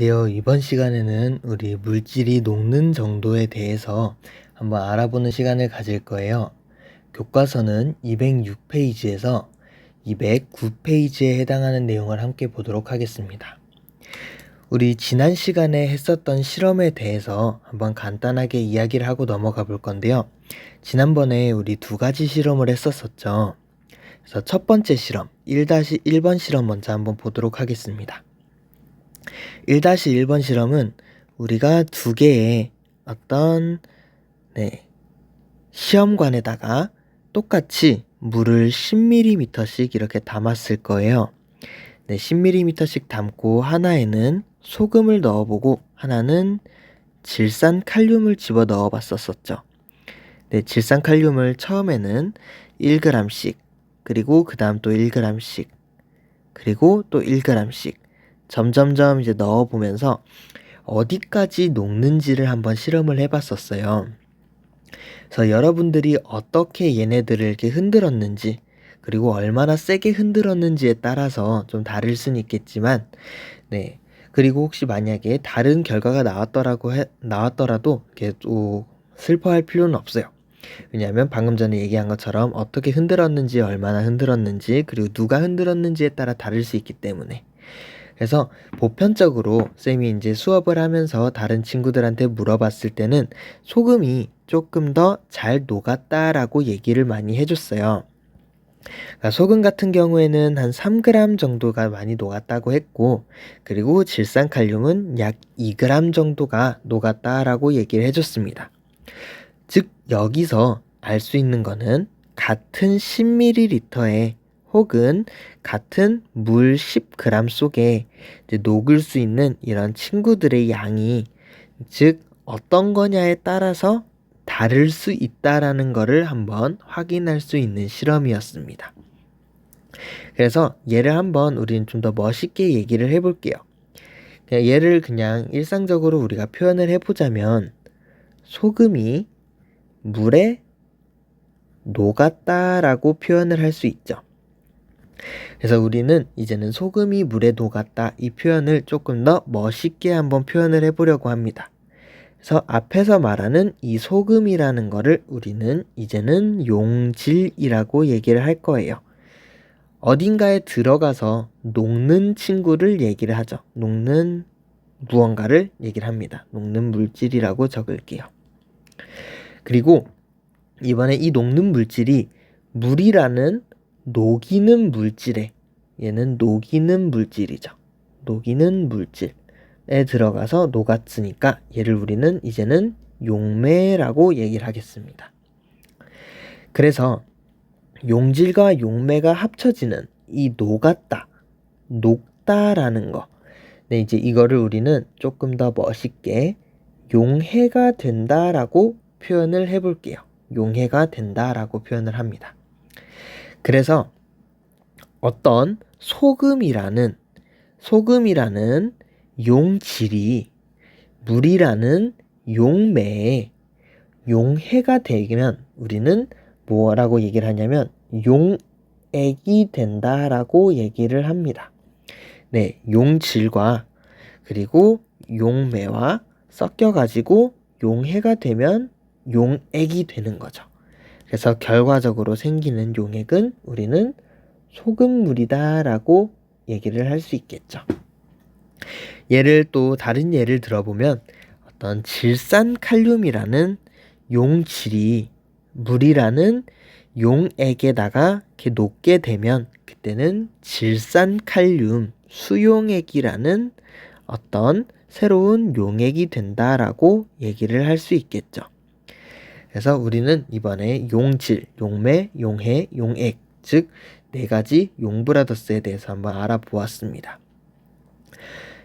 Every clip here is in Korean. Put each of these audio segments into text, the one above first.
이번 시간에는 우리 물질이 녹는 정도에 대해서 한번 알아보는 시간을 가질 거예요. 교과서는 206페이지에서 209페이지에 해당하는 내용을 함께 보도록 하겠습니다. 우리 지난 시간에 했었던 실험에 대해서 한번 간단하게 이야기를 하고 넘어가 볼 건데요. 지난번에 우리 두 가지 실험을 했었었죠. 그래서 첫 번째 실험, 1-1번 실험 먼저 한번 보도록 하겠습니다. 1-1번 실험은 우리가 두 개의 어떤 시험관에다가 똑같이 물을 10ml씩 이렇게 담았을 거예요. 10ml씩 담고 하나에는 소금을 넣어보고 하나는 질산칼륨을 집어 넣어 봤었죠. 질산칼륨을 처음에는 1g씩, 그리고 그 다음 또 1g씩, 그리고 또 1g씩 점점점 이제 넣어보면서 어디까지 녹는지를 한번 실험을 해봤었어요. 그래서 여러분들이 어떻게 얘네들을 이렇게 흔들었는지, 그리고 얼마나 세게 흔들었는지에 따라서 좀 다를 수는 있겠지만, 그리고 혹시 만약에 다른 결과가 나왔더라도 이렇게 또 슬퍼할 필요는 없어요. 왜냐하면 방금 전에 얘기한 것처럼 어떻게 흔들었는지, 얼마나 흔들었는지, 그리고 누가 흔들었는지에 따라 다를 수 있기 때문에. 그래서 보편적으로 쌤이 이제 수업을 하면서 다른 친구들한테 물어봤을 때는 소금이 조금 더 잘 녹았다라고 얘기를 많이 해줬어요. 그러니까 소금 같은 경우에는 한 3g 정도가 많이 녹았다고 했고, 그리고 질산칼륨은 약 2g 정도가 녹았다라고 얘기를 해줬습니다. 즉 여기서 알 수 있는 거는 같은 10ml에 혹은 같은 물 10g 속에 이제 녹을 수 있는 이런 친구들의 양이 즉 어떤 거냐에 따라서 다를 수 있다라는 거를 한번 확인할 수 있는 실험이었습니다. 그래서 얘를 한번 우리는 좀 더 멋있게 얘기를 해볼게요. 얘를 그냥 일상적으로 우리가 표현을 해보자면 소금이 물에 녹았다라고 표현을 할 수 있죠. 그래서 우리는 이제는 소금이 물에 녹았다 이 표현을 조금 더 멋있게 한번 표현을 해보려고 합니다. 그래서 앞에서 말하는 이 소금이라는 거를 우리는 이제는 용질이라고 얘기를 할 거예요. 어딘가에 들어가서 녹는 친구를 얘기를 하죠. 녹는 무언가를 얘기를 합니다. 녹는 물질이라고 적을게요. 그리고 이번에 이 녹는 물질이 물이라는 녹이는 물질에, 얘는 녹이는 물질이죠. 녹이는 물질에 들어가서 녹았으니까 얘를 우리는 이제는 용매라고 얘기를 하겠습니다. 그래서 용질과 용매가 합쳐지는 이 녹았다, 녹다라는 거. 이제 이거를 우리는 조금 더 멋있게 용해가 된다라고 표현을 해볼게요. 용해가 된다라고 표현을 합니다. 그래서 어떤 소금이라는 용질이 물이라는 용매에 용해가 되면 우리는 뭐라고 얘기를 하냐면 용액이 된다라고 얘기를 합니다. 용질과 그리고 용매와 섞여가지고 용해가 되면 용액이 되는 거죠. 그래서 결과적으로 생기는 용액은 우리는 소금물이다 라고 얘기를 할 수 있겠죠. 다른 예를 들어보면 어떤 질산칼륨이라는 용질이 물이라는 용액에다가 이렇게 녹게 되면 그때는 질산칼륨 수용액이라는 어떤 새로운 용액이 된다라고 얘기를 할 수 있겠죠. 그래서 우리는 이번에 용질, 용매, 용해, 용액, 즉 네 가지 용브라더스에 대해서 한번 알아보았습니다.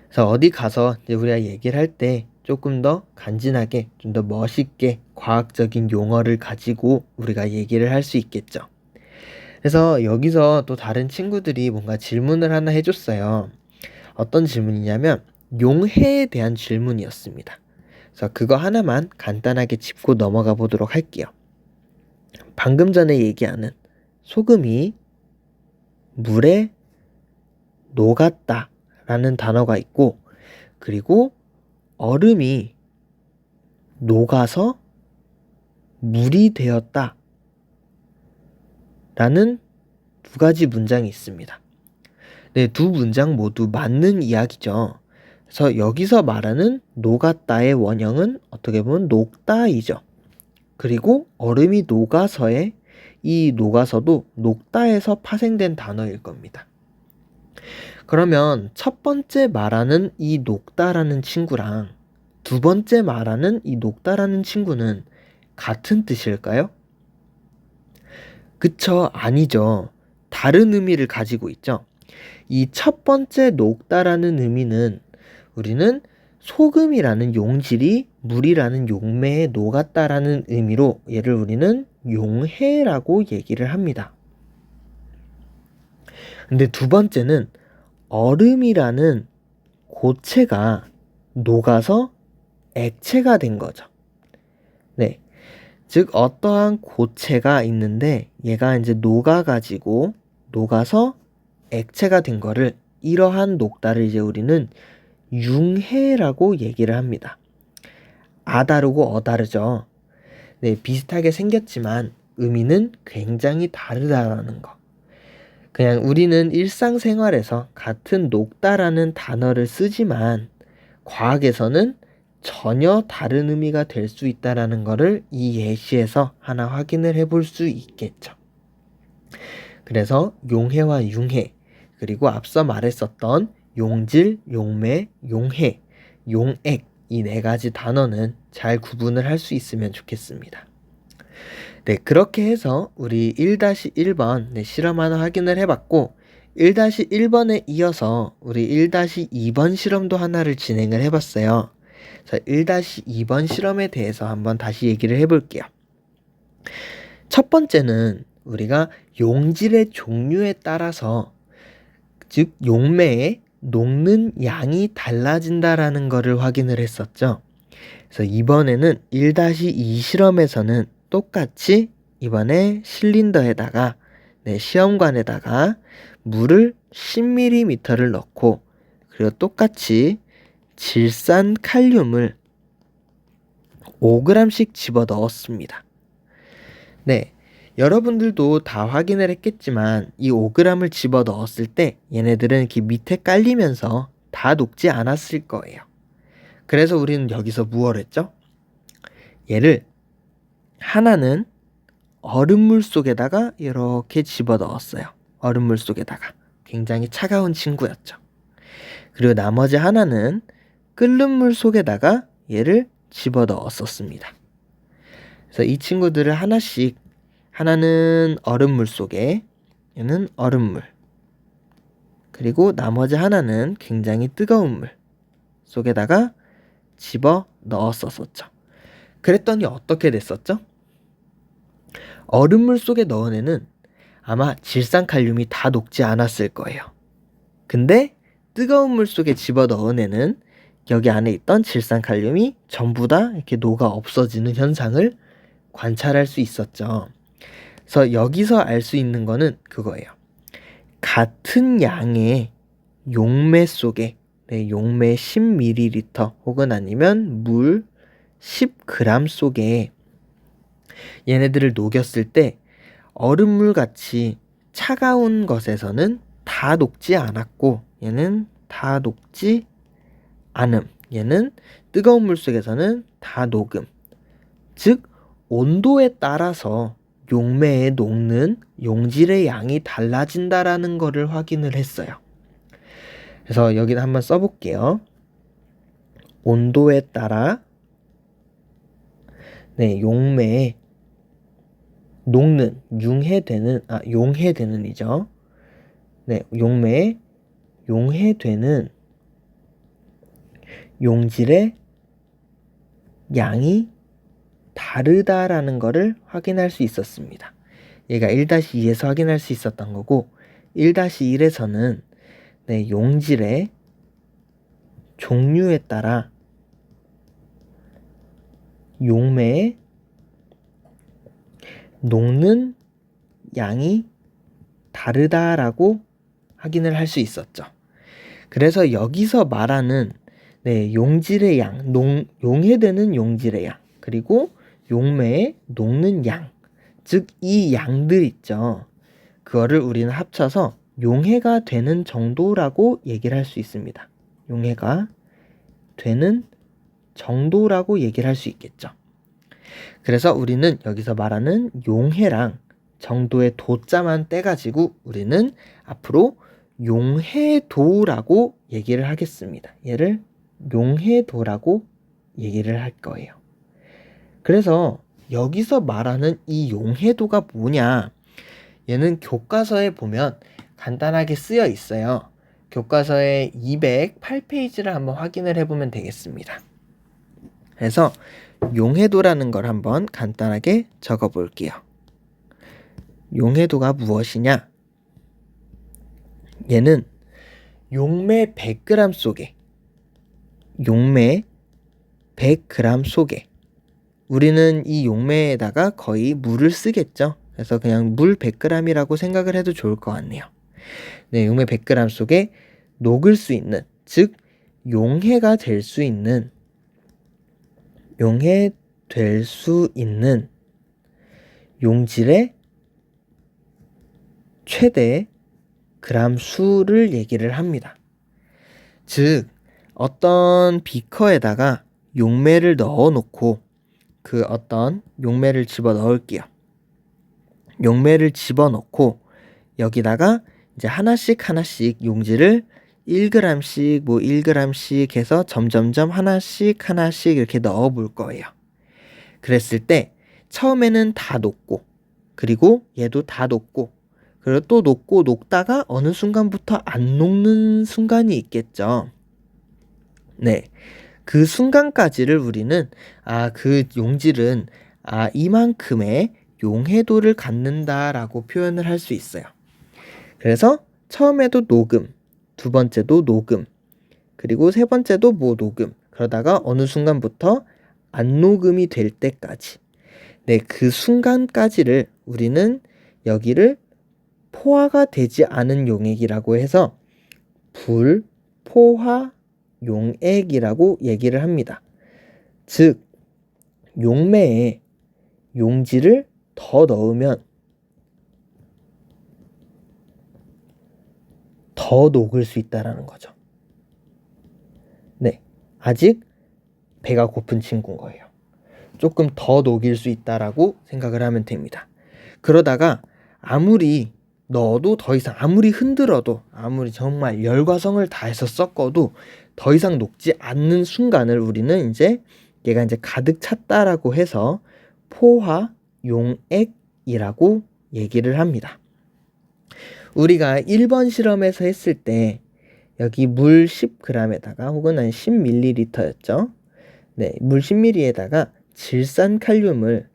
그래서 어디 가서 이제 우리가 얘기를 할 때 조금 더 간지나게, 좀 더 멋있게 과학적인 용어를 가지고 우리가 얘기를 할 수 있겠죠. 그래서 여기서 또 다른 친구들이 뭔가 질문을 하나 해줬어요. 어떤 질문이냐면 용해에 대한 질문이었습니다. 그래서 그거 하나만 간단하게 짚고 넘어가 보도록 할게요. 방금 전에 얘기하는 소금이 물에 녹았다 라는 단어가 있고 그리고 얼음이 녹아서 물이 되었다 라는 두 가지 문장이 있습니다. 네, 두 문장 모두 맞는 이야기죠. 그래서 여기서 말하는 녹았다의 원형은 어떻게 보면 녹다이죠. 그리고 얼음이 녹아서의 이 녹아서도 녹다에서 파생된 단어일 겁니다. 그러면 첫 번째 말하는 이 녹다라는 친구랑 두 번째 말하는 이 녹다라는 친구는 같은 뜻일까요? 그쵸, 아니죠. 다른 의미를 가지고 있죠. 이 첫 번째 녹다라는 의미는 우리는 소금이라는 용질이 물이라는 용매에 녹았다라는 의미로 얘를 우리는 용해라고 얘기를 합니다. 근데 두 번째는 얼음이라는 고체가 녹아서 액체가 된 거죠. 네. 즉 어떠한 고체가 있는데 얘가 이제 녹아가지고 녹아서 액체가 된 거를 이러한 녹다를 이제 우리는 융해라고 얘기를 합니다. 아 다르고 어 다르죠. 네, 비슷하게 생겼지만 의미는 굉장히 다르다라는 거. 그냥 우리는 일상생활에서 같은 녹다라는 단어를 쓰지만 과학에서는 전혀 다른 의미가 될 수 있다라는 거를 이 예시에서 하나 확인을 해볼 수 있겠죠. 그래서 용해와 융해, 그리고 앞서 말했었던 용질, 용매, 용해, 용액 이 네 가지 단어는 잘 구분을 할 수 있으면 좋겠습니다. 네, 그렇게 해서 우리 1-1번 실험 하나 확인을 해봤고 1-1번에 이어서 우리 1-2번 실험도 하나를 진행을 해봤어요. 그래서 1-2번 실험에 대해서 한번 다시 얘기를 해볼게요. 첫 번째는 우리가 용질의 종류에 따라서 즉 용매에 녹는 양이 달라진다라는 것을 확인을 했었죠. 그래서 이번에는 1-2 실험에서는 똑같이 이번에 실린더에다가 시험관에다가 물을 10ml를 넣고 그리고 똑같이 질산 칼륨을 5g씩 집어 넣었습니다. 네, 여러분들도 다 확인을 했겠지만 이 5g을 집어 넣었을 때 얘네들은 이렇게 밑에 깔리면서 다 녹지 않았을 거예요. 그래서 우리는 여기서 무엇을 했죠? 얘를 하나는 얼음물 속에다가 이렇게 집어 넣었어요. 얼음물 속에다가. 굉장히 차가운 친구였죠. 그리고 나머지 하나는 끓는 물 속에다가 얘를 집어 넣었었습니다. 그래서 이 친구들을 하나씩, 하나는 얼음물 속에, 얘는 얼음물, 그리고 나머지 하나는 굉장히 뜨거운 물 속에다가 집어 넣었었죠. 그랬더니 어떻게 됐었죠? 얼음물 속에 넣은 애는 아마 질산칼륨이 다 녹지 않았을 거예요. 근데 뜨거운 물 속에 집어 넣은 애는 여기 안에 있던 질산칼륨이 전부 다 이렇게 녹아 없어지는 현상을 관찰할 수 있었죠. 그래서 여기서 알 수 있는 거는 그거예요. 같은 양의 용매 속에 용매 10ml 혹은 아니면 물 10g 속에 얘네들을 녹였을 때 얼음물 같이 차가운 것에서는 다 녹지 않았고 얘는 다 녹지 않음, 얘는 뜨거운 물 속에서는 다 녹음. 즉 온도에 따라서 용매에 녹는 용질의 양이 달라진다라는 것을 확인을 했어요. 그래서 여기다 한번 써볼게요. 온도에 따라 용매에 녹는 용해되는이죠. 용매에 용해되는 용질의 양이 다르다라는 것을 확인할 수 있었습니다. 얘가 1-2에서 확인할 수 있었던 거고 1-1에서는 용질의 종류에 따라 용매에 녹는 양이 다르다라고 확인을 할 수 있었죠. 그래서 여기서 말하는 네, 용질의 양, 용해되는 용질의 양, 그리고 용매에 녹는 양, 즉 이 양들 있죠. 그거를 우리는 합쳐서 용해가 되는 정도라고 얘기를 할 수 있습니다. 용해가 되는 정도라고 얘기를 할 수 있겠죠. 그래서 우리는 여기서 말하는 용해랑 정도의 도자만 떼가지고 우리는 앞으로 용해도라고 얘기를 하겠습니다. 얘를 용해도라고 얘기를 할 거예요. 그래서 여기서 말하는 이 용해도가 뭐냐? 얘는 교과서에 보면 간단하게 쓰여 있어요. 교과서의 208페이지를 한번 확인을 해보면 되겠습니다. 그래서 용해도라는 걸 한번 간단하게 적어 볼게요. 용해도가 무엇이냐? 얘는 용매 100g 속에 용매 100g 속에 우리는 이 용매에다가 거의 물을 쓰겠죠. 그래서 그냥 물 100g이라고 생각을 해도 좋을 것 같네요. 네, 용매 100g 속에 녹을 수 있는, 즉 용해가 될 수 있는 용질의 최대 그람 수를 얘기를 합니다. 즉 어떤 비커에다가 용매를 넣어 놓고 그 어떤 용매를 집어 넣을게요. 용매를 집어 넣고 여기다가 이제 하나씩 용지를 1g씩 1g씩 해서 점점점 하나씩 이렇게 넣어 볼 거예요. 그랬을 때 처음에는 다 녹고, 그리고 얘도 다 녹고, 그리고 또 녹다가 어느 순간부터 안 녹는 순간이 있겠죠. 네, 그 순간까지를 우리는 그 용질은 이만큼의 용해도를 갖는다라고 표현을 할 수 있어요. 그래서 처음에도 녹음, 두 번째도 녹음, 그리고 세 번째도 녹음, 그러다가 어느 순간부터 안 녹음이 될 때까지, 네, 그 순간까지를 우리는 여기를 포화가 되지 않은 용액이라고 해서 불포화 용액이라고 얘기를 합니다. 즉 용매에 용질을 더 넣으면 더 녹을 수 있다라는 거죠. 네, 아직 배가 고픈 친구인 거예요. 조금 더 녹일 수 있다라고 생각을 하면 됩니다. 그러다가 아무리 넣어도 더 이상, 아무리 흔들어도, 아무리 정말 열과성을 다해서 섞어도 더 이상 녹지 않는 순간을 우리는 얘가 가득 찼다라고 해서 포화 용액이라고 얘기를 합니다. 우리가 1번 실험에서 했을 때 여기 물 10g에다가 혹은 한 10ml였죠. 네, 물 10ml에다가 질산칼륨을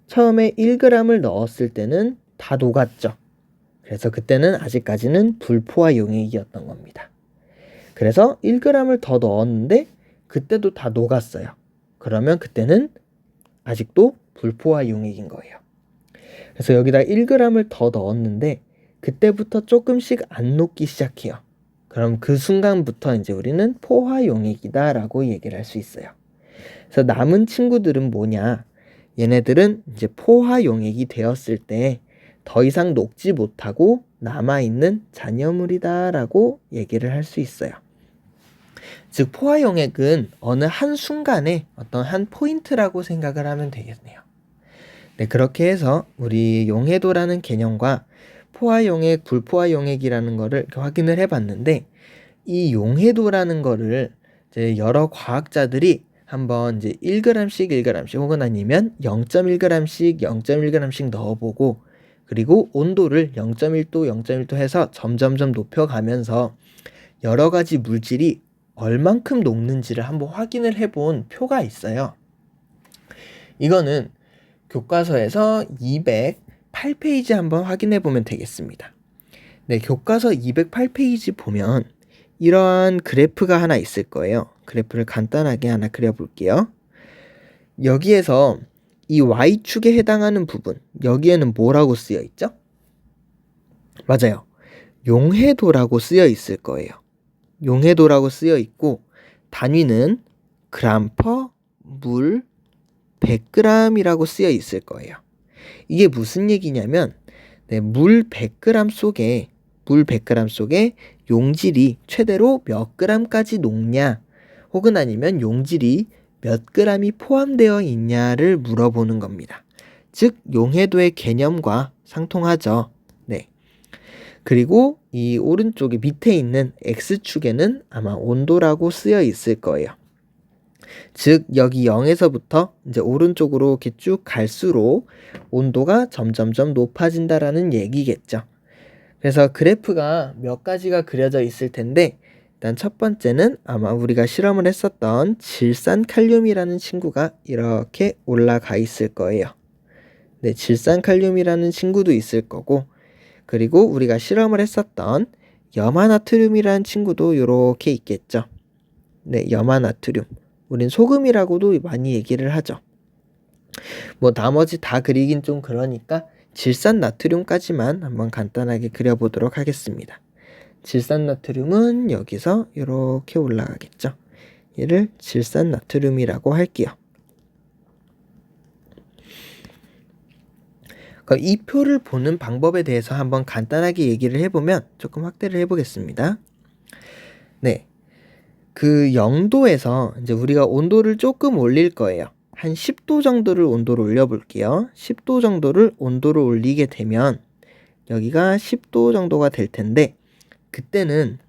처음에 1g을 넣었을 때는 다 녹았죠. 그래서 그때는 아직까지는 불포화 용액이었던 겁니다. 그래서 1g을 더 넣었는데 그때도 다 녹았어요. 그러면 그때는 아직도 불포화 용액인 거예요. 그래서 여기다 1g을 더 넣었는데 그때부터 조금씩 안 녹기 시작해요. 그럼 그 순간부터 우리는 포화 용액이다라고 얘기를 할 수 있어요. 그래서 남은 친구들은 뭐냐? 얘네들은 포화 용액이 되었을 때 더 이상 녹지 못하고 남아있는 잔여물이다라고 얘기를 할 수 있어요. 즉 포화 용액은 어느 한 순간에 어떤 한 포인트라고 생각을 하면 되겠네요. 네, 그렇게 해서 우리 용해도라는 개념과 포화 용액, 불포화 용액이라는 거를 확인을 해봤는데, 이 용해도라는 거를 여러 과학자들이 한번 1g씩 혹은 아니면 0.1g씩 넣어보고, 그리고 온도를 0.1도 해서 점점점 높여가면서 여러 가지 물질이 얼만큼 녹는지를 한번 확인을 해본 표가 있어요. 이거는 교과서에서 208페이지 한번 확인해 보면 되겠습니다. 네, 교과서 208페이지 보면 이러한 그래프가 하나 있을 거예요. 그래프를 간단하게 하나 그려볼게요. 여기에서 이 Y축에 해당하는 부분, 여기에는 뭐라고 쓰여 있죠? 맞아요. 용해도라고 쓰여 있을 거예요. 용해도라고 쓰여 있고, 단위는 그램 퍼 물 100g이라고 쓰여 있을 거예요. 이게 무슨 얘기냐면 물 100g 속에 용질이 최대로 몇 g까지 녹냐, 혹은 아니면 용질이 몇 g이 포함되어 있냐를 물어보는 겁니다. 즉 용해도의 개념과 상통하죠. 네. 그리고 이 오른쪽에 밑에 있는 X축에는 아마 온도라고 쓰여 있을 거예요. 즉 여기 0에서부터 이제 오른쪽으로 이렇게 쭉 갈수록 온도가 점점점 높아진다라는 얘기겠죠. 그래서 그래프가 몇 가지가 그려져 있을 텐데, 일단 첫 번째는 아마 우리가 실험을 했었던 질산칼륨이라는 친구가 이렇게 올라가 있을 거예요. 네, 질산칼륨이라는 친구도 있을 거고, 그리고 우리가 실험을 했었던 염화나트륨이라는 친구도 이렇게 있겠죠. 네, 염화나트륨. 우린 소금이라고도 많이 얘기를 하죠. 뭐 나머지 다 그리긴 좀 그러니까 질산나트륨까지만 한번 간단하게 그려보도록 하겠습니다. 질산나트륨은 여기서 이렇게 올라가겠죠. 얘를 질산나트륨이라고 할게요. 그럼 이 표를 보는 방법에 대해서 한번 간단하게 얘기를 해보면 조금 확대를 해보겠습니다. 네, 그 0도에서 이제 우리가 온도를 조금 올릴 거예요. 한 10도 정도를 온도를 올려볼게요. 10도 정도를 온도를 올리게 되면 여기가 10도 정도가 될 텐데, 그때는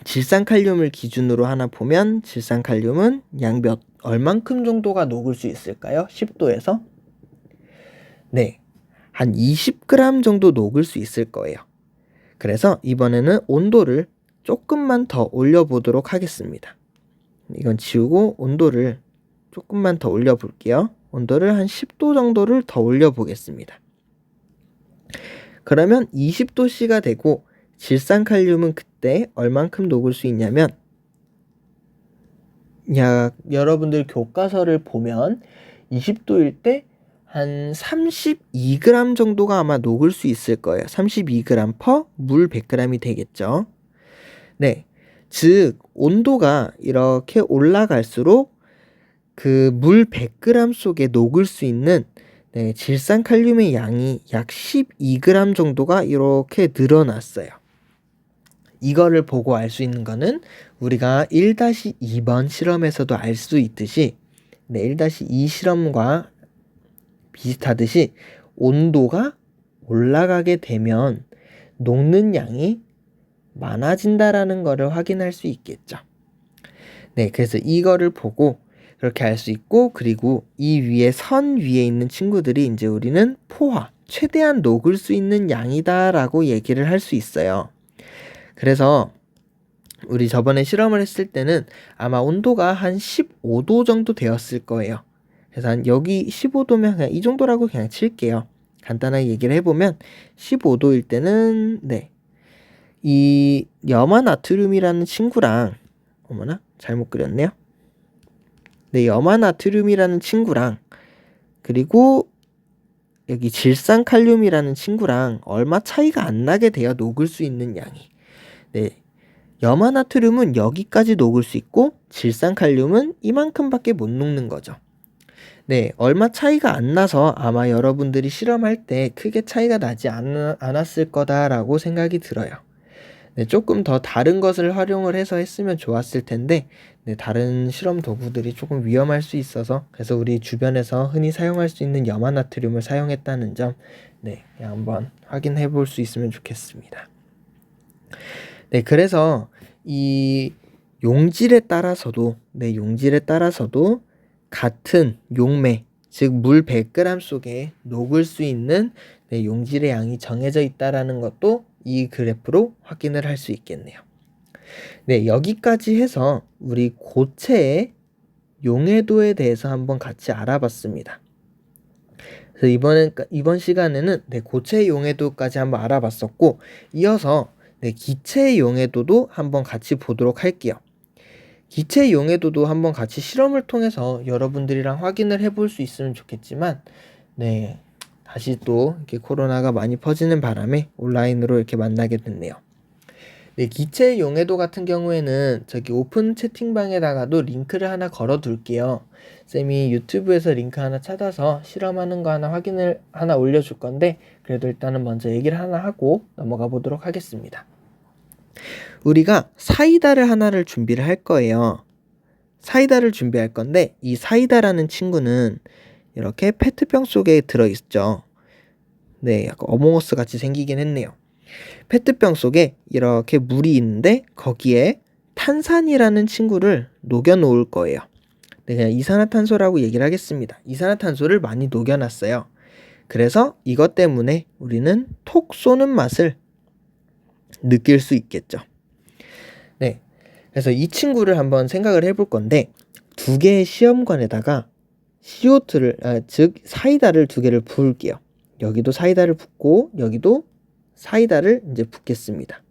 질산칼륨을 기준으로 하나 보면 질산칼륨은 약 얼만큼 정도가 녹을 수 있을까요? 10도에서? 네, 한 20g 정도 녹을 수 있을 거예요. 그래서 이번에는 온도를 조금만 더 올려보도록 하겠습니다. 이건 지우고 온도를 조금만 더 올려볼게요. 온도를 한 10도 정도를 더 올려보겠습니다. 그러면 20도씨가 되고 질산칼륨은 그때 얼만큼 녹을 수 있냐면, 여러분들 교과서를 보면 20도일 때 한 32g 정도가 아마 녹을 수 있을 거예요. 32g 퍼 물 100g이 되겠죠. 네, 즉 온도가 이렇게 올라갈수록 그 물 100g 속에 녹을 수 있는 질산칼륨의 양이 약 12g 정도가 이렇게 늘어났어요. 이거를 보고 알 수 있는 거는 우리가 1-2번 실험에서도 알 수 있듯이 1-2 실험과 비슷하듯이 온도가 올라가게 되면 녹는 양이 많아진다라는 거를 확인할 수 있겠죠. 네, 그래서 이거를 보고 그렇게 알 수 있고, 그리고 이 위에 선 위에 있는 친구들이 이제 우리는 포화, 최대한 녹을 수 있는 양이다라고 얘기를 할 수 있어요. 그래서 우리 저번에 실험을 했을 때는 아마 온도가 한 15도 정도 되었을 거예요. 그래서 한 여기 15도면 그냥 이 정도라고 그냥 칠게요. 간단하게 얘기를 해보면 15도일 때는 이 염화나트륨이라는 친구랑, 어머나 잘못 그렸네요. 네, 염화나트륨이라는 친구랑 그리고 여기 질산칼륨이라는 친구랑 얼마 차이가 안 나게 돼요. 녹을 수 있는 양이. 네, 염화나트륨은 여기까지 녹을 수 있고 질산칼륨은 이만큼밖에 못 녹는 거죠. 네, 얼마 차이가 안 나서 아마 여러분들이 실험할 때 크게 차이가 나지 않았을 거다라고 생각이 들어요. 네, 조금 더 다른 것을 활용을 해서 했으면 좋았을 텐데, 다른 실험 도구들이 조금 위험할 수 있어서, 그래서 우리 주변에서 흔히 사용할 수 있는 염화나트륨을 사용했다는 점, 그냥 한번 확인해 볼 수 있으면 좋겠습니다. 네, 그래서 이 용질에 따라서도 같은 용매, 즉 물 100g 속에 녹을 수 있는 용질의 양이 정해져 있다라는 것도 이 그래프로 확인을 할 수 있겠네요. 네, 여기까지 해서 우리 고체의 용해도에 대해서 한번 같이 알아봤습니다. 그래서 이번 시간에는 고체의 용해도까지 한번 알아봤었고, 이어서 기체의 용해도도 한번 같이 보도록 할게요. 기체의 용해도도 한번 같이 실험을 통해서 여러분들이랑 확인을 해볼 수 있으면 좋겠지만, 다시 또 이렇게 코로나가 많이 퍼지는 바람에 온라인으로 이렇게 만나게 됐네요. 네, 기체 용해도 같은 경우에는 저기 오픈 채팅방에다가도 링크를 하나 걸어 둘게요. 쌤이 유튜브에서 링크 하나 찾아서 실험하는 거 하나 올려줄 건데, 그래도 일단은 먼저 얘기를 하나 하고 넘어가 보도록 하겠습니다. 우리가 사이다를 하나를 준비를 할 거예요. 사이다를 준비할 건데, 이 사이다라는 친구는 이렇게 페트병 속에 들어있죠. 네, 약간 어몽어스 같이 생기긴 했네요. 페트병 속에 이렇게 물이 있는데 거기에 탄산이라는 친구를 녹여 놓을 거예요. 네, 그냥 이산화탄소라고 얘기를 하겠습니다. 이산화탄소를 많이 녹여놨어요. 그래서 이것 때문에 우리는 톡 쏘는 맛을 느낄 수 있겠죠. 네, 그래서 이 친구를 한번 생각을 해볼 건데, 두 개의 시험관에다가 CO2를, 즉 사이다를 두 개를 부을게요. 여기도 사이다를 붓고 여기도 사이다를 이제 붓겠습니다.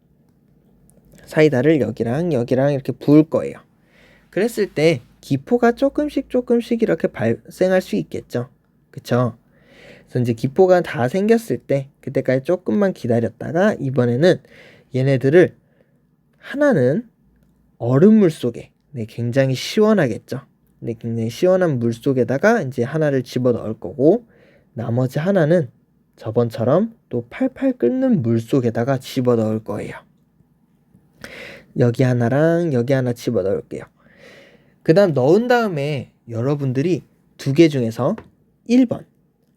사이다를 여기랑 여기랑 이렇게 부을 거예요. 그랬을 때 기포가 조금씩 이렇게 발생할 수 있겠죠. 그쵸? 그래서 이제 기포가 다 생겼을 때 그때까지 조금만 기다렸다가 이번에는 얘네들을 하나는 얼음물 속에, 네, 굉장히 시원하겠죠. 네, 굉장히 시원한 물 속에다가 이제 하나를 집어 넣을 거고, 나머지 하나는 저번처럼 또 팔팔 끓는 물 속에다가 집어 넣을 거예요. 여기 하나랑 여기 하나 집어 넣을게요. 그 다음 넣은 다음에 여러분들이 두 개 중에서 1번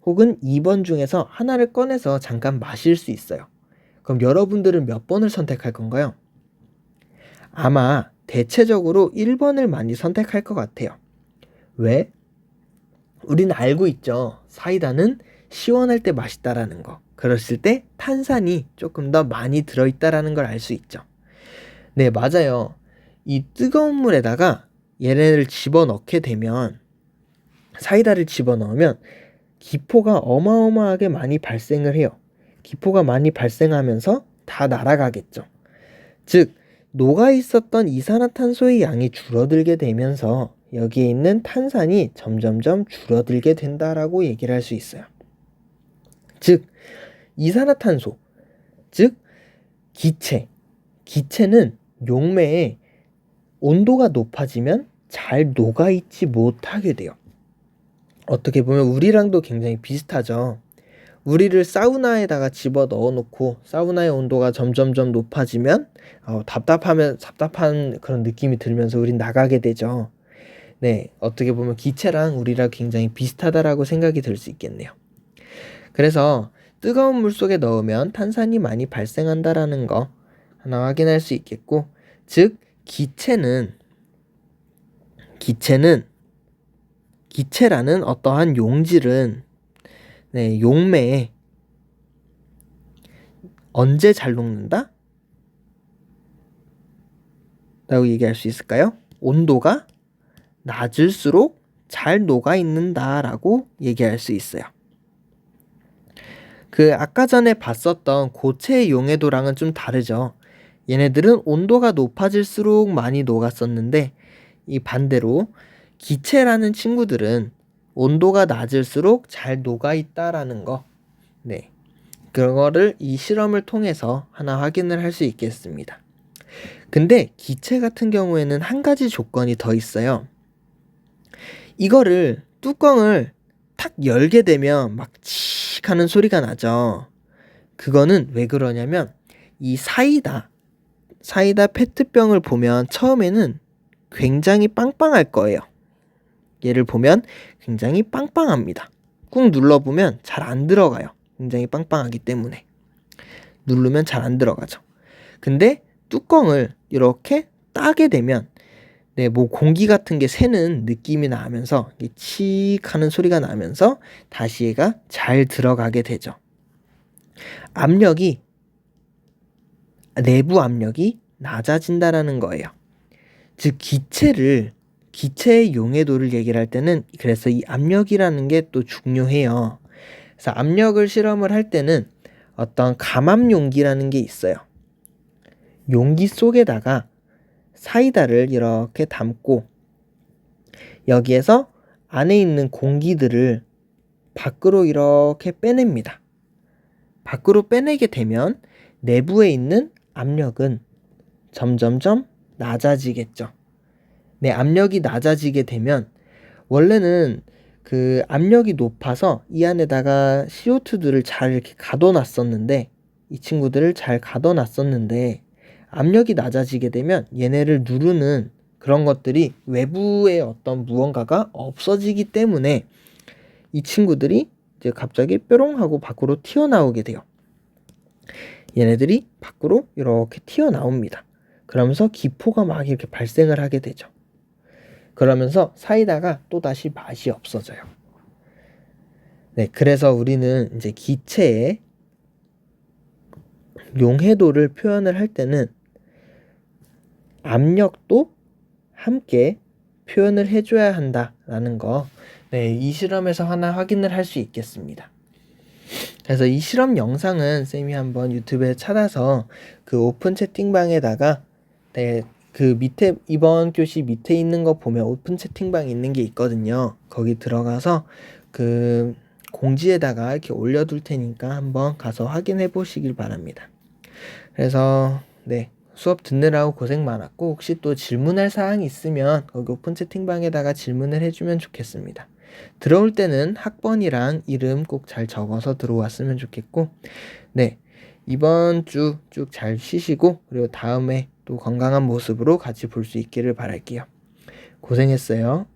혹은 2번 중에서 하나를 꺼내서 잠깐 마실 수 있어요. 그럼 여러분들은 몇 번을 선택할 건가요? 아마 대체적으로 1번을 많이 선택할 것 같아요. 왜? 우리는 알고 있죠. 사이다는 시원할 때 맛있다라는 거. 그랬을 때 탄산이 조금 더 많이 들어있다라는 걸 알 수 있죠. 네, 맞아요. 이 뜨거운 물에다가 얘네를 집어넣게 되면, 사이다를 집어넣으면 기포가 어마어마하게 많이 발생을 해요. 기포가 많이 발생하면서 다 날아가겠죠. 즉, 녹아있었던 이산화탄소의 양이 줄어들게 되면서 여기에 있는 탄산이 점점점 줄어들게 된다라고 얘기를 할 수 있어요. 즉, 이산화탄소, 즉 기체는 용매에 온도가 높아지면 잘 녹아있지 못하게 돼요. 어떻게 보면 우리랑도 굉장히 비슷하죠. 우리를 사우나에다가 집어 넣어놓고 사우나의 온도가 점점점 높아지면 답답한 그런 느낌이 들면서 우린 나가게 되죠. 네, 어떻게 보면 기체랑 우리랑 굉장히 비슷하다라고 생각이 들 수 있겠네요. 그래서 뜨거운 물 속에 넣으면 탄산이 많이 발생한다라는 거 하나 확인할 수 있겠고, 즉 기체라는 어떠한 용질은, 네, 용매에 언제 잘 녹는다? 라고 얘기할 수 있을까요? 온도가 낮을수록 잘 녹아 있는다 라고 얘기할 수 있어요. 그 아까 전에 봤었던 고체 용해도랑은 좀 다르죠. 얘네들은 온도가 높아질수록 많이 녹았었는데, 이 반대로 기체라는 친구들은 온도가 낮을수록 잘 녹아 있다라는 거, 네, 그거를 이 실험을 통해서 하나 확인을 할 수 있겠습니다. 근데 기체 같은 경우에는 한 가지 조건이 더 있어요. 이거를 뚜껑을 탁 열게 되면 막 칙 하는 소리가 나죠. 그거는 왜 그러냐면 이 사이다 페트병을 보면 처음에는 굉장히 빵빵할 거예요. 얘를 보면 굉장히 빵빵합니다. 꾹 눌러보면 잘 안 들어가요. 굉장히 빵빵하기 때문에 누르면 잘 안 들어가죠. 근데 뚜껑을 이렇게 따게 되면, 네, 뭐 공기 같은 게 새는 느낌이 나면서 칙 하는 소리가 나면서 다시 얘가 잘 들어가게 되죠. 내부 압력이 낮아진다라는 거예요. 즉 기체의 용해도를 얘기를 할 때는 그래서 이 압력이라는 게 또 중요해요. 그래서 압력을 실험을 할 때는 어떤 감압 용기라는 게 있어요. 용기 속에다가 사이다를 이렇게 담고 여기에서 안에 있는 공기들을 밖으로 이렇게 빼냅니다. 밖으로 빼내게 되면 내부에 있는 압력은 점점점 낮아지겠죠. 네, 압력이 낮아지게 되면 원래는 그 압력이 높아서 이 안에다가 CO2들을 잘 이렇게 가둬놨었는데 이 친구들을 잘 가둬놨었는데 압력이 낮아지게 되면 얘네를 누르는 그런 것들이 외부의 어떤 무언가가 없어지기 때문에 이 친구들이 이제 갑자기 뾰롱 하고 밖으로 튀어나오게 돼요. 얘네들이 밖으로 이렇게 튀어나옵니다. 그러면서 기포가 막 이렇게 발생을 하게 되죠. 그러면서 사이다가 또다시 맛이 없어져요. 네, 그래서 우리는 이제 기체의 용해도를 표현을 할 때는 압력도 함께 표현을 해줘야 한다라는 거, 네, 이 실험에서 하나 확인을 할 수 있겠습니다. 그래서 이 실험 영상은 쌤이 한번 유튜브에 찾아서 그 오픈 채팅방에다가 네, 그 밑에 이번 교시 밑에 있는 거 보면 오픈 채팅방 있는 게 있거든요. 거기 들어가서 그 공지에다가 이렇게 올려둘 테니까 한번 가서 확인해 보시길 바랍니다. 그래서 네, 수업 듣느라고 고생 많았고 혹시 또 질문할 사항 있으면 거기 오픈 채팅방에다가 질문을 해주면 좋겠습니다. 들어올 때는 학번이랑 이름 꼭 잘 적어서 들어왔으면 좋겠고, 네, 이번 주 쭉 잘 쉬시고 그리고 다음에 또 건강한 모습으로 같이 볼 수 있기를 바랄게요. 고생했어요.